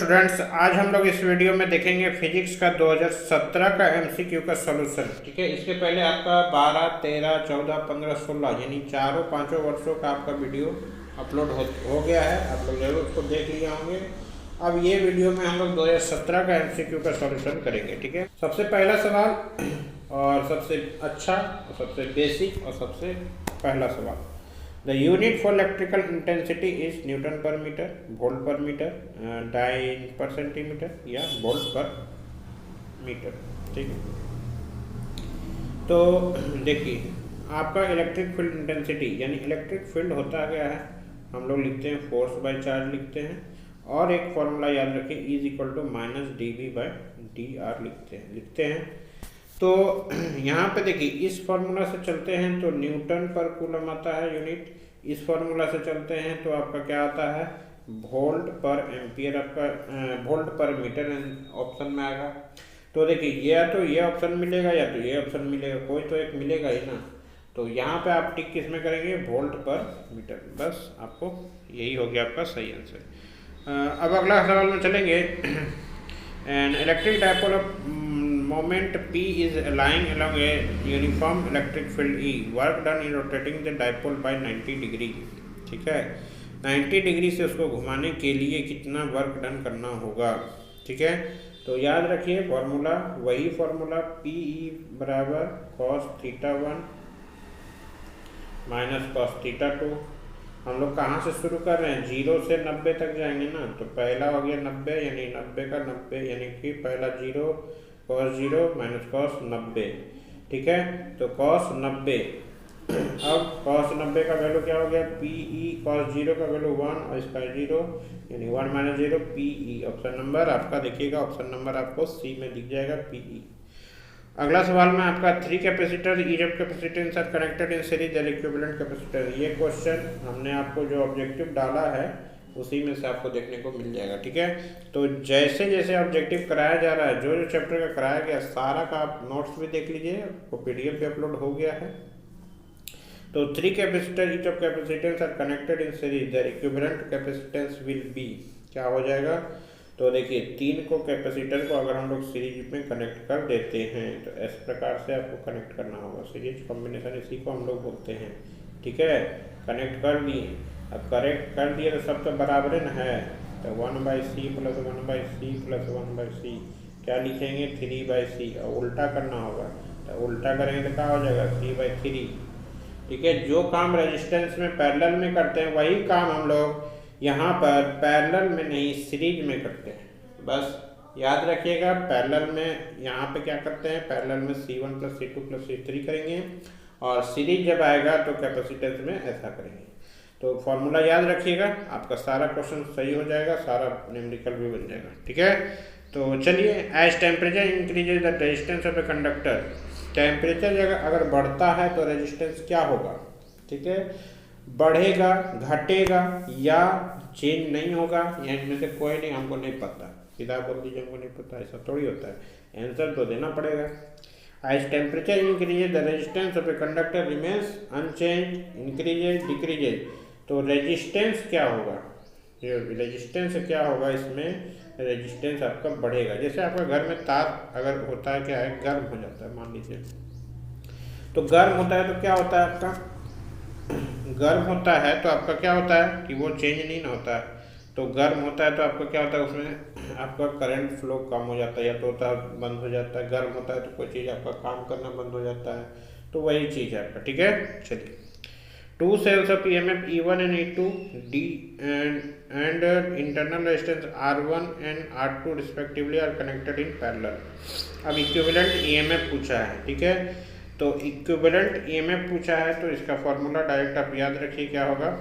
Students, आज हम लोग इस वीडियो में देखेंगे फिजिक्स का 2017 का एमसीक्यू का सॉल्यूशन। ठीक है, इसके पहले आपका 12, 13, 14, 15, 16 यानी चारों पांचों वर्षों का आपका वीडियो अपलोड हो गया है। आप लोग जरूर उसको देख लिए होंगे। अब ये वीडियो में हम लोग 2017 का एमसीक्यू का सॉल्यूशन करेंगे। ठीक है, सबसे पहला सवाल और सबसे अच्छा और सबसे बेसिक और सबसे पहला सवाल, the unit for electrical intensity is Newton पर मीटर, वोल्ट पर मीटर, डाइन पर सेंटीमीटर या वोल्ट पर मीटर। ठीक है, तो देखिए आपका इलेक्ट्रिक फील्ड इंटेंसिटी यानी इलेक्ट्रिक फील्ड होता गया है, हम लोग लिखते हैं फोर्स बाय चार्ज लिखते हैं, और एक फॉर्मूला याद रखें is equal to minus dV by dr लिखते हैं। तो यहाँ पे देखिए इस फॉर्मूला से चलते हैं तो न्यूटन पर कूलम आता है यूनिट, इस फॉर्मूला से चलते हैं तो आपका क्या आता है वोल्ट पर एम्पियर, आपका वोल्ट पर मीटर ऑप्शन में आएगा। तो देखिए या तो ये ऑप्शन मिलेगा या तो ये ऑप्शन मिलेगा, कोई तो एक मिलेगा ही ना। तो यहाँ पे आप टिक किस में करेंगे, वोल्ट पर मीटर, बस आपको यही हो गया आपका सही आंसर। अब अगला सवाल में चलेंगे। An electric dipole of moment P is lying along a uniform electric field E. Work done in rotating the dipole by 90 degree. ठीक है, 90 डिग्री से उसको घुमाने के लिए कितना वर्क डन करना होगा। ठीक है, तो याद रखिए फॉर्मूला वही फॉर्मूला PE बराबर cos theta 1 minus cos theta 2। हम लोग कहाँ से शुरू कर रहे हैं, 0 से 90 तक जाएंगे ना। तो पहला हो गया 90 यानी 90 का 90 यानी कि पहला 0 cos 0 माइनस cos 90। ठीक है, तो cos 90, अब cos 90 का वैल्यू क्या हो गया, PE cos 0 का वैल्यू 1 और इसका 0 यानी 1 माइनस 0 PE। ऑप्शन नंबर आपका देखिएगा, ऑप्शन नंबर आपको सी में दिख जाएगा PE। अगला सवाल में आपका 3 capacitor each of capacitance are connected in series and equivalent capacitor. ये क्वेश्चन हमने आपको जो ऑब्जेक्टिव डाला है उसी में से आपको देखने को मिल जाएगा। ठीक है, तो जैसे जैसे ऑब्जेक्टिव कराया जा रहा है, जो जो चैप्टर का कराया गया सारा का आप नोट्स भी देख लीजिए, वो PDF पे अपलोड हो गया है। तो 3 capacitor each of capacitance are connected in series their equivalent capacitance will be, क्या हो जाएगा। तो देखिए 3 को कैपेसिटर को अगर हम लोग सीरीज में कनेक्ट कर देते हैं तो इस प्रकार से आपको कनेक्ट करना होगा, सीरीज कॉम्बिनेशन इसी को हम लोग बोलते हैं। ठीक है, कनेक्ट कर दिए, अब करेक्ट कर दिए तो सब तो बराबर है, तो 1/c plus 1/c plus 1/c क्या लिखेंगे 3/c, और उल्टा करना होगा तो उल्टा करेंगे तो क्या हो जाएगा 3/3। ठीक है, जो काम रेजिस्टेंस में पैरेलल में करते हैं वही काम हम लोग यहाँ पर पैरेलल में नहीं सीरीज में करते हैं। बस याद रखिएगा पैरेलल में यहाँ पे क्या करते हैं, पैरेलल में C1 plus C2 plus C3 करेंगे, और सीरीज जब आएगा तो कैपेसिटेंस में ऐसा करेंगे। तो फॉर्मूला याद रखिएगा, आपका सारा क्वेश्चन सही हो जाएगा, सारा न्यूमेरिकल भी बन जाएगा। ठीक है, तो चलिए as temperature increases the resistance of a conductor. Temperature अगर बढ़ता है तो रेजिस्टेंस क्या होगा। ठीक है, बढ़ेगा, घटेगा या चेंज नहीं होगा, या इनमें से कोई नहीं, हमको नहीं पता, सीधा बोल दीजिए हमको नहीं पता, ऐसा थोड़ी होता है, आंसर तो देना पड़ेगा। As temperature increases the resistance of a conductor remains unchange, increases decreases. तो रेजिस्टेंस क्या होगा, ये रेजिस्टेंस क्या होगा, इसमें रेजिस्टेंस आपका बढ़ेगा। जैसे आपका घर में तार अगर होता है क्या है, गर्म हो जाता है मान लीजिए, तो गर्म होता है तो क्या होता है आपका, गर्म होता है तो आपका क्या होता है कि वो चेंज नहीं ना होता है। तो गर्म होता है तो आपका क्या होता है, उसमें आपका करंट फ्लो कम हो जाता है या तो होता है बंद हो जाता है। गर्म होता है तो कोई चीज़ आपका काम करना बंद हो जाता है, तो वही चीज़ है आपका। ठीक है, चलिए 2 cells of EMF E1 and E2 D and internal resistance R1 and R2 respectively are connected in parallel। अब इक्विवेलेंट EMF पूछा है। ठीक है, तो इक्विवेलेंट EMF पूछा है तो इसका फॉर्मूला डायरेक्ट आप याद रखिए क्या होगा,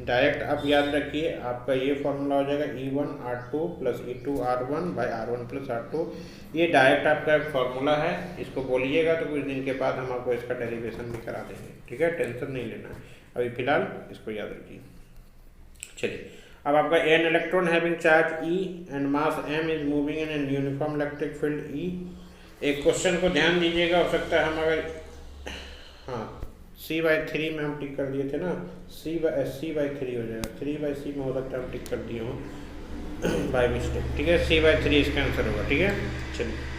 डायरेक्ट आप याद रखिए आपका ये फॉर्मूला हो जाएगा E1 R2 plus E2 R1 by R1 plus R2। ये डायरेक्ट आपका फॉर्मूला है, इसको बोलिएगा तो कुछ दिन के बाद हम आपको इसका डेरिवेशन भी करा देंगे। ठीक है, टेंशन नहीं लेना, अभी फिलहाल इसको याद रखिए। चलिए अब आपका an electron having charge E and mass M is moving in an uniform electric field E। एक क्वेश्चन को ध्यान दीजिएगा, हो सकता है हम अगर हाँ C/3 में हम टिक कर दिए थे ना, C/3 हो जाएगा, 3/C में हो सकता है हम टिक कर दिए हों बाय मिस्टेक, ठीक है। C/3 इसका आंसर होगा, ठीक है। चलिए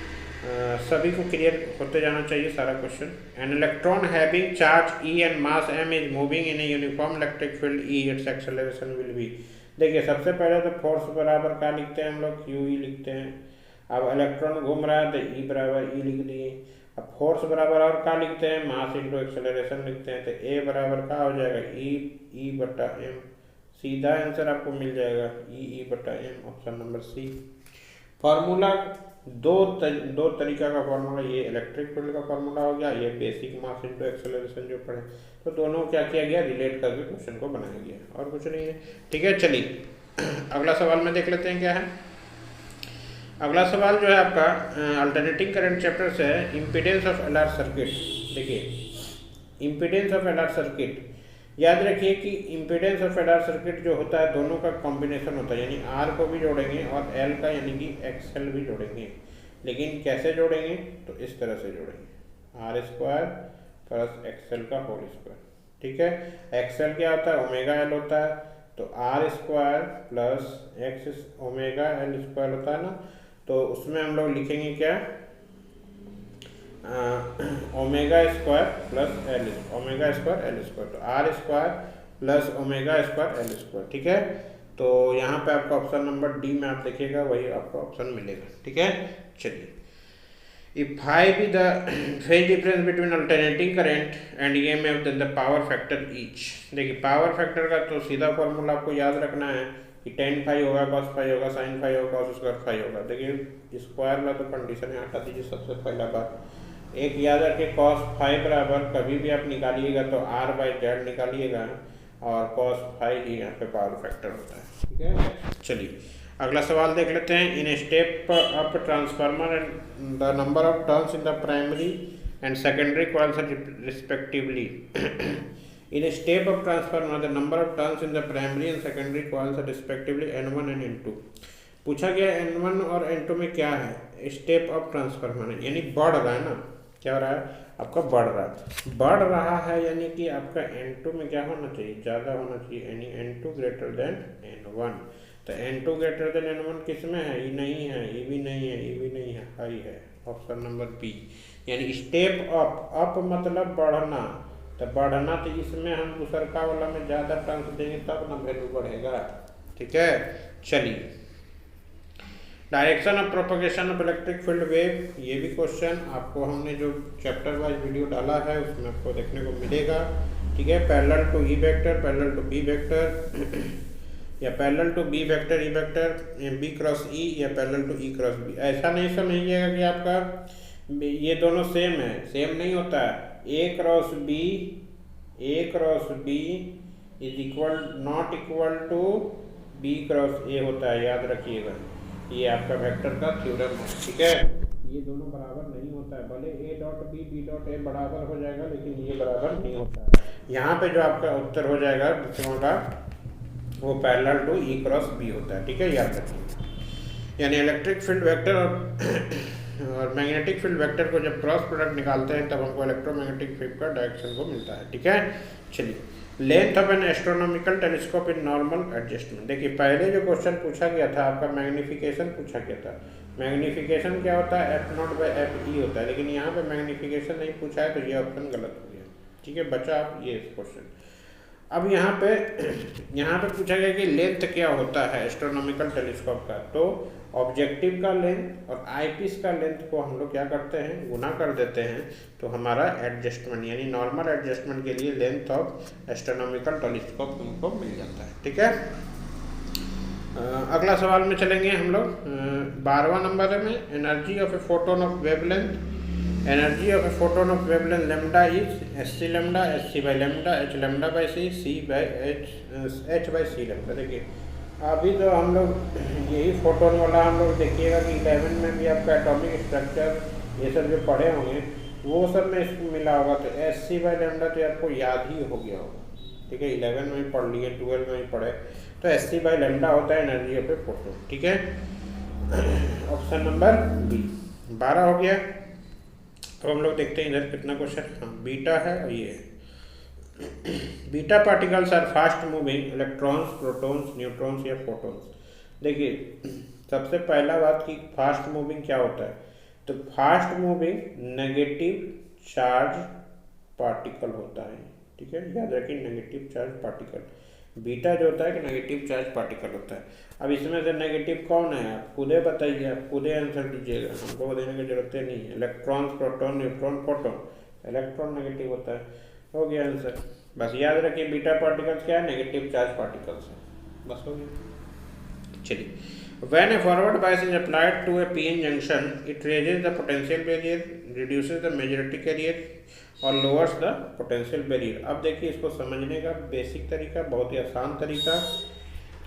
सभी को क्लियर होते जाना चाहिए सारा question. An electron having charge E and mass m is moving in a uniform electric field E, it's acceleration will be. देखिए सबसे पहले तो फोर्स बराबर क्या लिखते हैं हम लोग, QE लिखते हैं। अब इलेक्ट्रॉन घूम रहा है तो E बराबर E लिख दिए। अब फोर्स बराबर और क्या लिखते हैं, मास इंटू एक्सेलरेशन लिखते हैं, तो A बराबर क्या हो जाएगा, E/m। सीधा आंसर आपको मिल जाएगा E/m, option number C. Formula दो तरीका का फार्मूला, ये इलेक्ट्रिक फील्ड का फार्मूला हो गया, ये बेसिक मास इंटू एक्सेलरेशन जो पढ़े, तो दोनों क्या किया गया, रिलेट करके क्वेश्चन को बनाया गया, और कुछ नहीं है, ठीक है। चलिए अगला सवाल में देख लेते हैं क्या है। अगला सवाल जो है आपका अल्टरनेटिंग करंट चैप्टर से है, इम्पीडेंस ऑफ LR सर्किट। देखिए इम्पीडेंस ऑफ LR सर्किट, याद रखिए कि इम्पीडेंस ऑफ LR सर्किट जो होता है दोनों का कॉम्बिनेशन होता है, यानी R को भी जोड़ेंगे और L का यानी कि XL भी जोड़ेंगे। लेकिन कैसे जोड़ेंगे, तो इस तरह से जोड़ेंगे, R² प्लस XL का होल स्क्वायर, ठीक है। XL क्या होता है, ω L होता है, तो R² प्लस X ω L² होता है ना, तो उसमें हम लोग लिखेंगे क्या, ω² प्लस L, ω² L², तो R² प्लस ω² L², ठीक है। तो यहाँ पे आपका ऑप्शन नंबर डी में आप देखिएगा, वही आपका ऑप्शन मिलेगा, ठीक है। चलिए if phi be the phase difference between alternating current and EMF then the power factor each. देखिए पावर फैक्टर का तो सीधा फॉर्मूला आपको याद रखना है कि tan फाई होगा, cos फाई होगा, sin फाई होगा, cos स्क्वायर फाई होगा। देखिए स्क्वायर में तो कंडीशन है, हटा दीजिए सबसे पहला बात। एक याद रखिए cos फाई बराबर कभी भी आप निकालिएगा तो R/Z निकालिएगा, और cos फाई ही यहाँ पे पावर फैक्टर होता है, ठीक है। चलिए अगला सवाल देख लेते हैं। In step up transformer and the number of turns in the primary and secondary coils respectively. In a step up transformer, the number of turns in the primary and secondary coils are respectively N1 and N2। पूछा गया N1 और N2 में क्या है, step up transformer है, यानी बढ़ रहा है ना, क्या हो रहा है आपका, बढ़ रहा है, यानी कि आपका N2 में क्या होना चाहिए, ज़्यादा होना चाहिए, यानी N2 ग्रेटर देन N1। तो N2 ग्रेटर देन N1 किस में है, ये नहीं है, ये भी नहीं है, ये भी नहीं है, हाई है, ऑप्शन नंबर बी। यानी स्टेप अप मतलब बढ़ना, तो बढ़ना तो इसमें हम दूसरका वाला में ज़्यादा टर्न्स देंगे तब ना वैल्यू बढ़ेगा, ठीक है। चलिए direction of propagation of electric field wave, ये भी क्वेश्चन आपको हमने जो चैप्टर वाइज वीडियो डाला है उसमें आपको देखने को मिलेगा, ठीक है। Parallel to E vector, parallel to B vector, या parallel to B vector E vector, B cross E, या parallel to E cross B। ऐसा नहीं समझिएगा कि आपका ये दोनों सेम है, सेम नहीं होता है। A cross B is equal not equal to B cross A होता है, याद रखिएगा, ये आपका वेक्टर का थ्योरम है, ठीक है। ये दोनों बराबर नहीं होता है, भले A dot B B dot A बराबर हो जाएगा, लेकिन ये बराबर नहीं होता है। यहाँ पे जो आपका उत्तर हो जाएगा दूसरों का, वो parallel to E cross B होता है, ठीक है, याद रखिए। यानी इलेक्ट्रिक फील्ड वेक्टर और मैग्नेटिक फील्ड वेक्टर को जब क्रॉस प्रोडक्ट निकालते हैं तब हमको इलेक्ट्रोमैग्नेटिक फील्ड का डायरेक्शन को मिलता है, ठीक है। चलिए length of N astronomical telescope in normal adjustment. देखिए पहले जो क्वेश्चन पूछा गया था आपका मैग्निफिकेशन पूछा गया था। मैग्निफिकेशन क्या होता है, F0/FE होता है, लेकिन यहाँ पे मैग्निफिकेशन नहीं पूछा है, तो ये ऑप्शन गलत हो गया, ठीक है, बचा आप ये क्वेश्चन। अब यहाँ पे पूछा गया कि लेंथ क्या होता है एस्ट्रोनॉमिकल टेलीस्कोप का, तो ऑब्जेक्टिव का लेंथ और आईपीस का लेंथ को हम लोग क्या करते हैं, गुना कर देते हैं, तो हमारा एडजस्टमेंट यानी नॉर्मल एडजस्टमेंट के लिए लेंथ ऑफ एस्ट्रोनॉमिकल टेलीस्कोप हमको मिल जाता है, ठीक है। अगला सवाल में चलेंगे हम लोग 12वां नंबर में, energy of a photon of wavelength. Energy of a photon of wavelength lambda is SC lambda, SC by lambda, H lambda by C, C by H by C lambda. देखिए अभी तो हम लोग यही फोटोन वाला हम लोग देखिएगा कि 11 में भी आपका एटॉमिक स्ट्रक्चर ये सब जो पढ़े होंगे वो सब में इसको मिला होगा, तो SC बाई लैम्डा तो आपको याद ही हो गया होगा, ठीक है, 11 में भी पढ़ लिए, 12 में भी पढ़े, तो SC बाई लैम्डा होता है एनर्जी ऑफ ए फोटोन, ठीक है। ऑप्शन नंबर बी 12 हो गया। अब हम लोग देखते हैं इधर कितना क्वेश्चन, हाँ बीटा है और ये है, beta particles are fast moving electrons, protons, neutrons या फोटॉन्स। देखिए सबसे पहला बात कि फास्ट मूविंग क्या होता है, तो fast moving negative charge particle होता है। ठीक है, याद रखिए नेगेटिव चार्ज पार्टिकल। बीटा जो होता है कि नेगेटिव चार्ज पार्टिकल होता है। अब इसमें से नेगेटिव कौन है, आप खुदे बताइए, आप खुदे आंसर दीजिएगा, हमको देने की जरूरत नहीं है। Electrons, proton, neutron, photon. Electron negative होता है, हो गया आंसर। बस याद रखिए बीटा पार्टिकल्स क्या है, नेगेटिव चार्ज पार्टिकल्स है, बस हो गया। चलिए, when a forward bias is applied to a PN junction, it raises the potential barrier, reduces the majority carrier और lowers the potential barrier। अब देखिए इसको समझने का बेसिक तरीका, बहुत ही आसान तरीका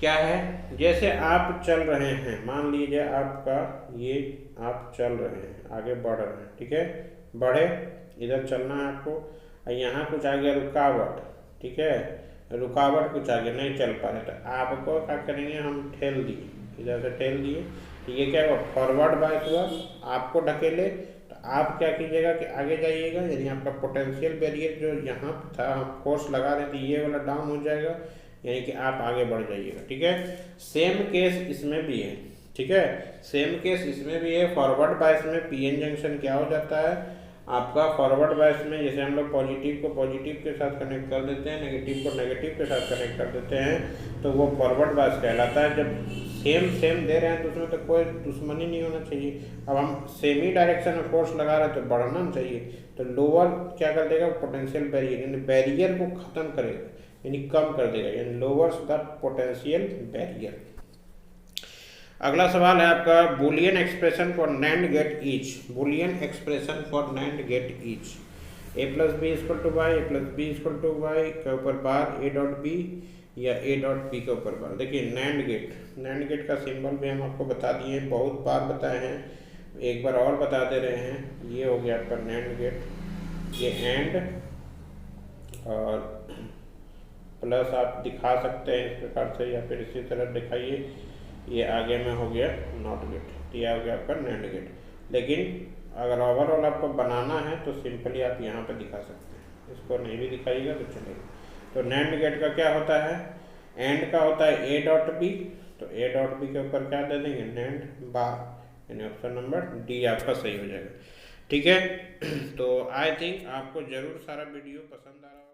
क्या है। जैसे आप चल रहे हैं, मान लीजिए आपका ये, आप चल रहे हैं, आगे बढ़ रहे हैं, ठीक है, बढ़े, इधर चलना है आपको, यहाँ कुछ आ गया रुकावट, ठीक है, रुकावट कुछ आगे नहीं चल पा रहे, तो आपको क्या करेंगे, हम ठेल दिए, इधर से ठेल दिए, तो ये क्या हुआ, फॉरवर्ड बाइस हुआ, आपको ढकेले, तो आप क्या कीजिएगा कि आगे जाइएगा, यानी आपका पोटेंशियल बैरियर जो यहाँ था, हम फोर्स लगा रहे थे, ये वाला डाउन हो जाएगा, यानी कि आप आगे बढ़ जाइएगा। ठीक है, सेम केस इसमें भी है। ठीक है, सेम केस इसमें भी है। फॉरवर्ड बाइस में पीएन जंक्शन क्या हो जाता है आपका, फॉरवर्ड बाइस में जैसे हम लोग पॉजिटिव को पॉजिटिव के साथ कनेक्ट कर देते हैं, नेगेटिव को नेगेटिव के साथ कनेक्ट कर देते हैं, तो वो फॉरवर्ड बाइस कहलाता है। जब सेम दे रहे हैं तो उसमें तो कोई दुश्मनी नहीं होना चाहिए। अब हम सेम ही डायरेक्शन में फोर्स लगा रहे हैं तो बढ़ना चाहिए, तो लोअर क्या कर देगा, पोटेंशियल बैरियर, यानी बैरियर को खत्म करेगा, यानी कम कर देगा, यानी लोअर्स द पोटेंशियल बैरियर। अगला सवाल है आपका, Boolean expression for NAND gate each. Boolean expression for NAND gate each, A plus B equal to Y, A plus B equal to Y के ऊपर बार ए डॉट बी या ए डॉट बी के ऊपर बार। देखिए नैंड गेट का सिंबल भी हम आपको बता दिए, बहुत बार बताए हैं, एक बार और बता दे रहे हैं। ये हो गया आपका नैंड गेट, ये एंड और प्लस आप दिखा सकते हैं इस प्रकार से, या फिर इसी तरह दिखाइए, ये आगे में हो गया नॉट गेट, तो यह हो गया आपका नैंड गेट। लेकिन अगर ओवरऑल आपको बनाना है तो सिंपली आप यहाँ पे दिखा सकते हैं, इसको नहीं भी दिखाइएगा तो चलेगा। तो नैंड गेट का क्या होता है, एंड का होता है ए डॉट बी, तो ए डॉट बी के ऊपर क्या दे देंगे, नैंड बार, यानी ऑप्शन नंबर डी आपका सही हो जाएगा। ठीक है, तो आई थिंक आपको जरूर सारा वीडियो पसंद आ रहा